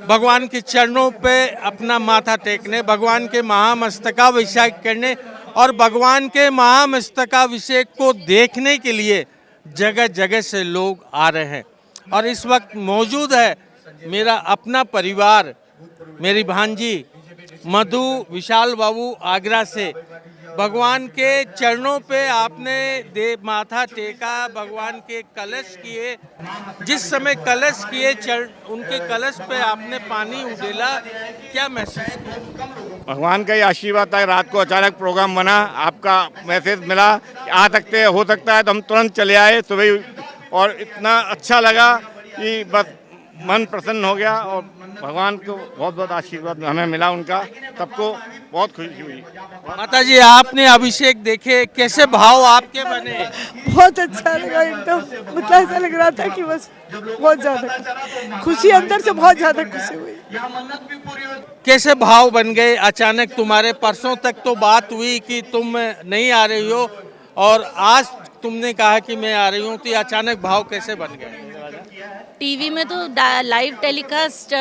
भगवान के चरणों पे अपना माथा टेकने, भगवान के महामस्तकाभिषेक करने और भगवान के महामस्तकाभिषेक को देखने के लिए जगह जगह से लोग आ रहे हैं। और इस वक्त मौजूद है मेरा अपना परिवार, मेरी भांजी मधु, विशाल बाबू आगरा से। भगवान के चरणों पे आपने माथा टेका, भगवान के कलश किए, जिस समय कलश किए उनके कलश पे आपने पानी उड़ेला, क्या महसूस किया? भगवान का ही आशीर्वाद था। रात को अचानक प्रोग्राम बना, आपका मैसेज मिला आ सकते हो सकता है, तो हम तुरंत चले आए सुबह और इतना अच्छा लगा कि बस मन प्रसन्न हो गया और भगवान को बहुत बहुत आशीर्वाद हमें मिला उनका, सबको बहुत खुशी हुई। माता जी आपने अभिषेक देखे, कैसे भाव आपके बने? बहुत अच्छा लगा, एकदम मतलब ऐसा लग रहा था कि बस बहुत ज्यादा खुशी, अंदर से बहुत ज्यादा खुशी हुई। कैसे भाव बन गए अचानक तुम्हारे? परसों तक तो बात हुई कि तुम नहीं आ रही हो और आज तुमने कहा कि मैं आ रही हूँ, तो अचानक भाव कैसे बन गए? टीवी में तो लाइव टेलीकास्ट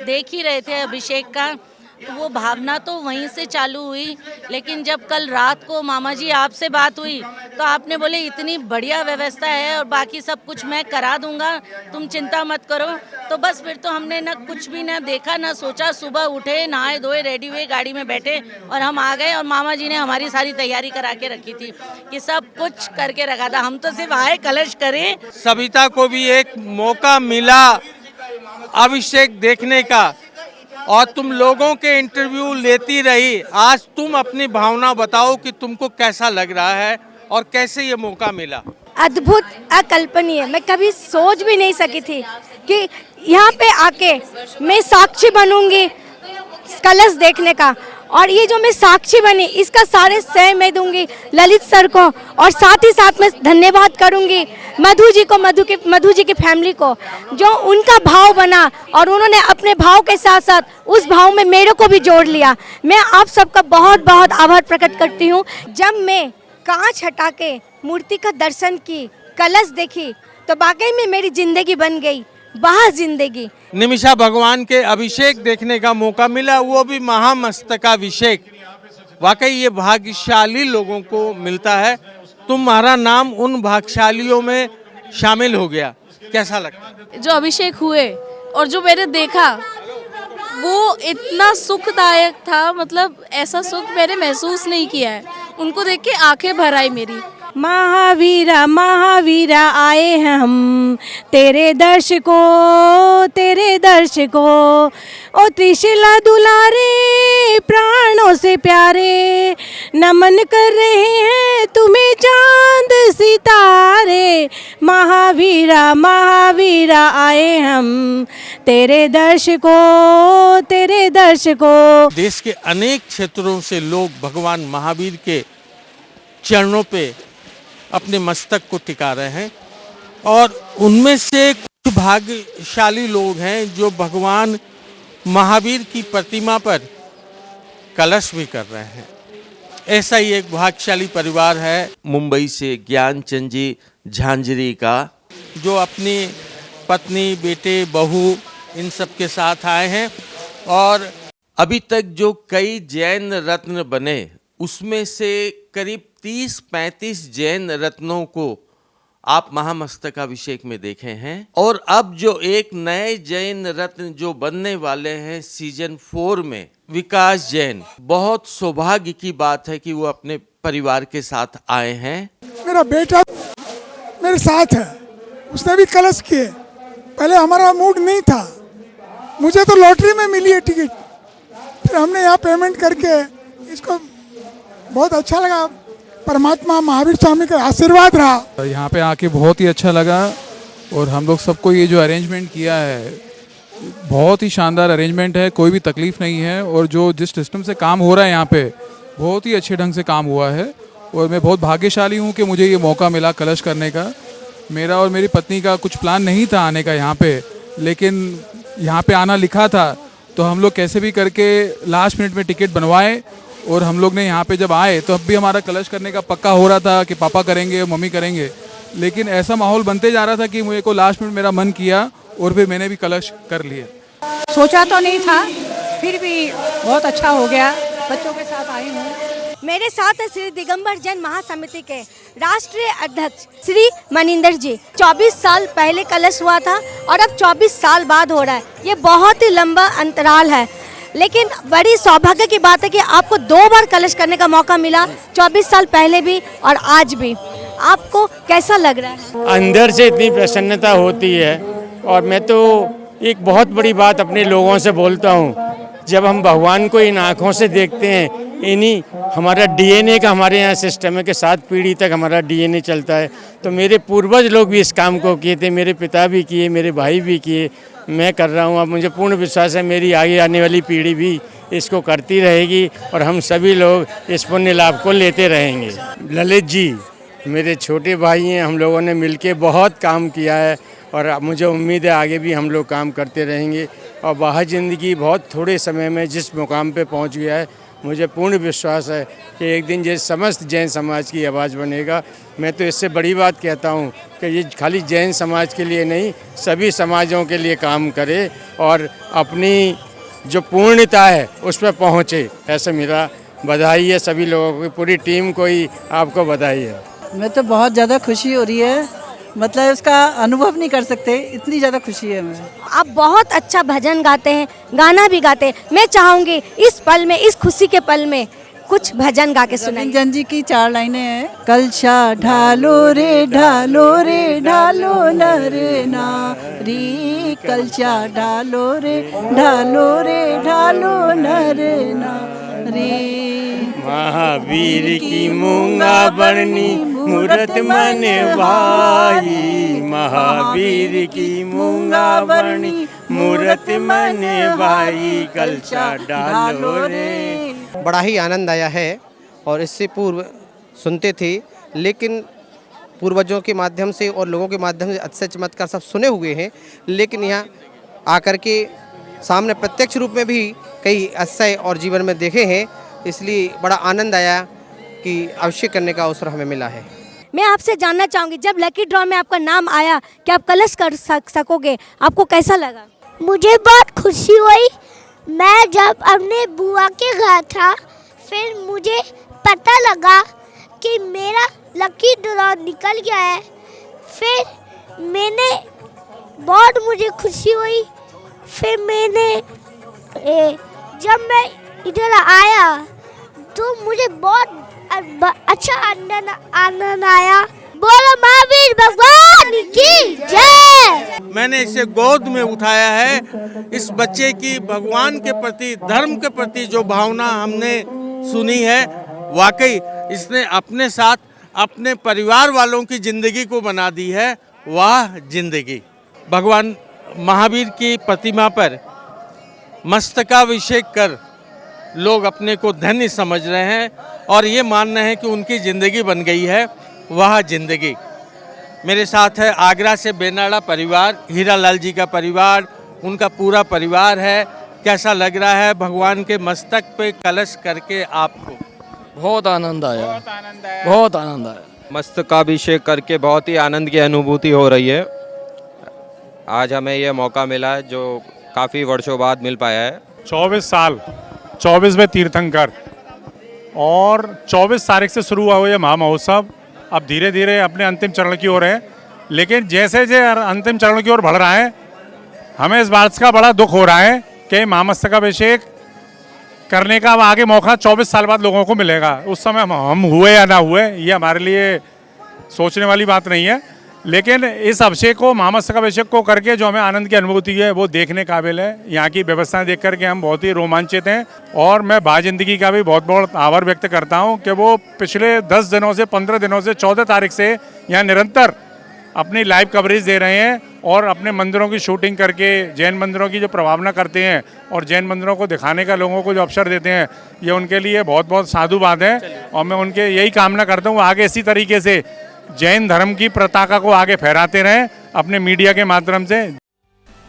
देख ही रहे थे अभिषेक का, तो वो भावना तो वहीं से चालू हुई। लेकिन जब कल रात को मामा जी आपसे बात हुई तो आपने बोले इतनी बढ़िया व्यवस्था है और बाकी सब कुछ मैं करा दूंगा, तुम चिंता मत करो। तो बस फिर तो हमने ना कुछ भी ना देखा ना सोचा, सुबह उठे, नहाए धोए, रेडी हुए, गाड़ी में बैठे और हम आ गए। और मामा जी ने हमारी सारी तैयारी करा के रखी थी कि सब कुछ करके रखा था, हम तो सिर्फ आए कलश करें। सविता को भी एक मौका मिला अभिषेक देखने का और तुम लोगों के इंटरव्यू लेती रही। आज तुम अपनी भावना बताओ कि तुमको कैसा लग रहा है और कैसे ये मौका मिला? अद्भुत, अकल्पनीय। मैं कभी सोच भी नहीं सकी थी कि यहाँ पे आके मैं साक्षी बनूंगी कलश देखने का। और ये जो मैं साक्षी बनी, इसका सारे श्रेय मैं दूंगी ललित सर को और साथ ही साथ में धन्यवाद करूंगी मधु जी को, मधु जी की फैमिली को, जो उनका भाव बना और उन्होंने अपने भाव के साथ साथ उस भाव में मेरे को भी जोड़ लिया। मैं आप सबका बहुत बहुत आभार प्रकट करती हूँ। जब मैं कांच हटा के मूर्ति का दर्शन की, कलश देखी, तो वाकई में मेरी जिंदगी बन गई, वह जिंदगी। निमिषा, भगवान के अभिषेक देखने का मौका मिला, वो भी महामस्तकाभिषेक। वाकई ये भाग्यशाली लोगों को मिलता है। तुम्हारा नाम उन भाग्यशालियों में शामिल हो गया, कैसा लगता? जो अभिषेक हुए और जो मैंने देखा वो इतना सुखदायक था, मतलब ऐसा सुख मैंने महसूस नहीं किया है। उनको देख के आंखें भर आई मेरी। महावीरा महावीरा आए हैं हम तेरे दर्श को, तेरे दर्श को। ओ त्रिशिला दुलारे प्राणों से प्यारे, नमन कर रहे हैं तुम्हें चांद सितारे। महावीरा महावीरा आए हम तेरे दर्श को, तेरे दर्श को। देश के अनेक क्षेत्रों से लोग भगवान महावीर के चरणों पे अपने मस्तक को टिका रहे हैं और उनमें से कुछ भाग्यशाली लोग हैं जो भगवान महावीर की प्रतिमा पर कलश भी कर रहे हैं। ऐसा ही एक भाग्यशाली परिवार है मुंबई से ज्ञानचंद जी झांझरी का, जो अपनी पत्नी, बेटे, बहू इन सब के साथ आए हैं। और अभी तक जो कई जैन रत्न बने उसमें से करीब 30-35 जैन रत्नों को आप महामस्तकाभिषेक में देखे हैं। और अब जो एक नए जैन रत्न जो बनने वाले हैं सीजन 4 में, विकास जैन, बहुत सौभाग्य की बात है कि वो अपने परिवार के साथ आए हैं। मेरा बेटा मेरे साथ है, उसने भी कलश किए। पहले हमारा मूड नहीं था, मुझे तो लॉटरी में मिली है टिकट, फिर हमने यहाँ पेमेंट करके इसको बहुत अच्छा लगा। परमात्मा महावीर स्वामी का आशीर्वाद रहा। यहाँ पे आके बहुत ही अच्छा लगा और हम लोग सबको ये जो अरेंजमेंट किया है बहुत ही शानदार अरेंजमेंट है, कोई भी तकलीफ नहीं है। और जो जिस सिस्टम से काम हो रहा है यहाँ पे बहुत ही अच्छे ढंग से काम हुआ है और मैं बहुत भाग्यशाली हूँ कि मुझे ये मौका मिला कलश करने का। मेरा और मेरी पत्नी का कुछ प्लान नहीं था आने का यहाँ पे, लेकिन यहाँ पे आना लिखा था, तो हम लोग कैसे भी करके लास्ट मिनट में टिकट बनवाए और हम लोग ने यहाँ पे जब आए तो अब भी हमारा कलश करने का पक्का हो रहा था कि पापा करेंगे, मम्मी करेंगे, लेकिन ऐसा माहौल बनते जा रहा था कि मुझे को लास्ट मिनट मेरा मन किया और फिर मैंने भी कलश कर लिए। सोचा तो नहीं था, फिर भी बहुत अच्छा हो गया, बच्चों के साथ आई हूँ। मेरे साथ है श्री दिगंबर जैन महासमिति के राष्ट्रीय अध्यक्ष श्री मनिंदर जी। 24 साल पहले कलश हुआ था और अब 24 साल बाद हो रहा है। ये बहुत ही लंबा अंतराल है, लेकिन बड़ी सौभाग्य की बात है कि आपको 2 बार कलश करने का मौका मिला, 24 साल पहले भी और आज भी। आपको कैसा लग रहा है? अंदर से इतनी प्रसन्नता होती है, और मैं तो एक बहुत बड़ी बात अपने लोगों से बोलता हूँ, जब हम भगवान को इन आँखों से देखते हैं, इन्हीं हमारा डीएनए का हमारे यहाँ सिस्टम है कि 7 पीढ़ी तक हमारा डीएनए चलता है। तो मेरे पूर्वज लोग भी इस काम को किए थे, मेरे पिता भी किए, मेरे भाई भी किए, मैं कर रहा हूँ। अब मुझे पूर्ण विश्वास है मेरी आगे आने वाली पीढ़ी भी इसको करती रहेगी और हम सभी लोग इस पुण्य लाभ को लेते रहेंगे। ललित जी मेरे छोटे भाई हैं, हम लोगों ने मिलके बहुत काम किया है और मुझे उम्मीद है आगे भी हम लोग काम करते रहेंगे। और बाहर ज़िंदगी बहुत थोड़े समय में जिस मुकाम पे पहुंच गया है, मुझे पूर्ण विश्वास है कि एक दिन ये समस्त जैन समाज की आवाज़ बनेगा। मैं तो इससे बड़ी बात कहता हूँ कि ये खाली जैन समाज के लिए नहीं, सभी समाजों के लिए काम करे और अपनी जो पूर्णता है उस पर पहुँचे। ऐसे मेरा बधाई है सभी लोगों को, पूरी टीम को ही आपको बधाई है। मैं तो बहुत ज़्यादा खुशी हो रही है, मतलब इसका अनुभव नहीं कर सकते, इतनी ज़्यादा खुशी है मैं। आप बहुत अच्छा भजन गाते हैं, गाना भी गाते हैं। मैं चाहूँगी इस पल में, इस खुशी के पल में कुछ भजन गा के सुनाइए। जन जी की 4 लाइनें हैं। कलशा ढालो रे ढालो रे ढालो नरे नारी, कलशा ढालो रे ढालो रे ढालो नरे नारी। महावीर की मूंगा बरनी मूरत मन भाई, महावीर की मूंगा बरनी मूरत मन भाई, कलशा डालो रे। बड़ा ही आनंद आया है और इससे पूर्व सुनते थे, लेकिन पूर्वजों के माध्यम से और लोगों के माध्यम से अच्छे चमत्कार सब सुने हुए हैं, लेकिन यहाँ आकर के सामने प्रत्यक्ष रूप में भी कई अक्षय और जीवन में देखे हैं, इसलिए बड़ा आनंद आया कि अवश्य करने का अवसर हमें मिला है। मैं आपसे जानना चाहूँगी, जब लकी ड्रॉ में आपका नाम आया कि आप कलश कर सकोगे, आपको कैसा लगा? मुझे बहुत खुशी हुई। मैं जब अपने बुआ के घर था, फिर मुझे पता लगा कि मेरा लकी ड्रॉ निकल गया है, फिर मैंने बहुत मुझे खुशी हुई। फिर मैंने जब मैं इधर आया तो मुझे बहुत अच्छा आनंद आया। बोलो महावीर भगवान की जय। मैंने इसे गोद में उठाया है। इस बच्चे की भगवान के प्रति, धर्म के प्रति जो भावना हमने सुनी है, वाकई इसने अपने साथ अपने परिवार वालों की जिंदगी को बना दी है। वाह जिंदगी। भगवान महावीर की प्रतिमा पर मस्तकाभिषेक कर लोग अपने को धन्य समझ रहे हैं और ये मान रहे हैं कि उनकी ज़िंदगी बन गई है। वह जिंदगी। मेरे साथ है आगरा से बेनाड़ा परिवार, हीरा लाल जी का परिवार, उनका पूरा परिवार है। कैसा लग रहा है भगवान के मस्तक पे कलश करके आपको? बहुत आनंद आया, बहुत आनंद आया। मस्तकाभिषेक करके बहुत ही आनंद की अनुभूति हो रही है। आज हमें यह मौका मिला है जो काफ़ी वर्षों बाद मिल पाया है। 24 साल, 24वें तीर्थंकर, और 24 तारीख से शुरू हुआ यह महामहोत्सव अब धीरे धीरे अपने अंतिम चरण की ओर है। लेकिन जैसे जैसे अंतिम चरण की ओर बढ़ रहा है, हमें इस बात का बड़ा दुख हो रहा है कि महामस्तकाभिषेक करने का अब आगे मौका 24 साल बाद लोगों को मिलेगा। उस समय हम हुए या ना हुए, ये हमारे लिए सोचने वाली बात नहीं है। लेकिन इस अभिषेक को, महामस्तकाभिषेक को करके जो हमें आनंद की अनुभूति है वो देखने काबिल है। यहाँ की व्यवस्थाएं देख करके हम बहुत ही रोमांचित हैं और मैं भाई जिंदगी का भी बहुत बहुत आभार व्यक्त करता हूँ कि वो पिछले 10 दिनों से, 15 दिनों से, 14 तारीख से यहाँ निरंतर अपनी लाइव कवरेज दे रहे हैं और अपने मंदिरों की शूटिंग करके जैन मंदिरों की जो प्रभावना करते हैं और जैन मंदिरों को दिखाने का लोगों को जो अवसर देते हैं, ये उनके लिए बहुत बहुत साधु बात है। और मैं उनके यही कामना करता हूँ आगे इसी तरीके से जैन धर्म की पताका को आगे फहराते रहें अपने मीडिया के माध्यम से।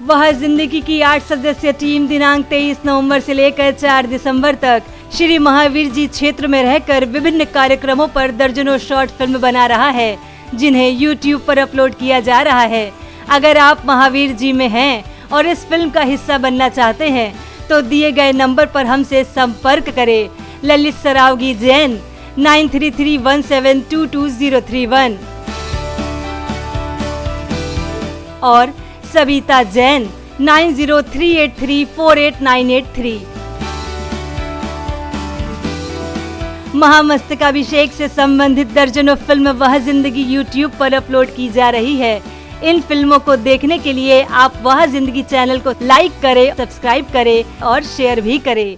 वह जिंदगी की 8 सदस्यीय टीम दिनांक 23 नवंबर से लेकर 4 दिसंबर तक श्री महावीर जी क्षेत्र में रहकर विभिन्न कार्यक्रमों पर दर्जनों शॉर्ट फिल्म बना रहा है, जिन्हें YouTube पर अपलोड किया जा रहा है। अगर आप महावीर जी में हैं और इस फिल्म का हिस्सा बनना चाहते हैं तो दिए गए नंबर पर हमसे संपर्क करें। ललित सरावगी जैन 9331722031 और सविता जैन 9038348983। महामस्तकाभिषेक से संबंधित दर्जनों फिल्म वह जिंदगी YouTube पर अपलोड की जा रही है। इन फिल्मों को देखने के लिए आप वह जिंदगी चैनल को लाइक करें, सब्सक्राइब करें और शेयर भी करें।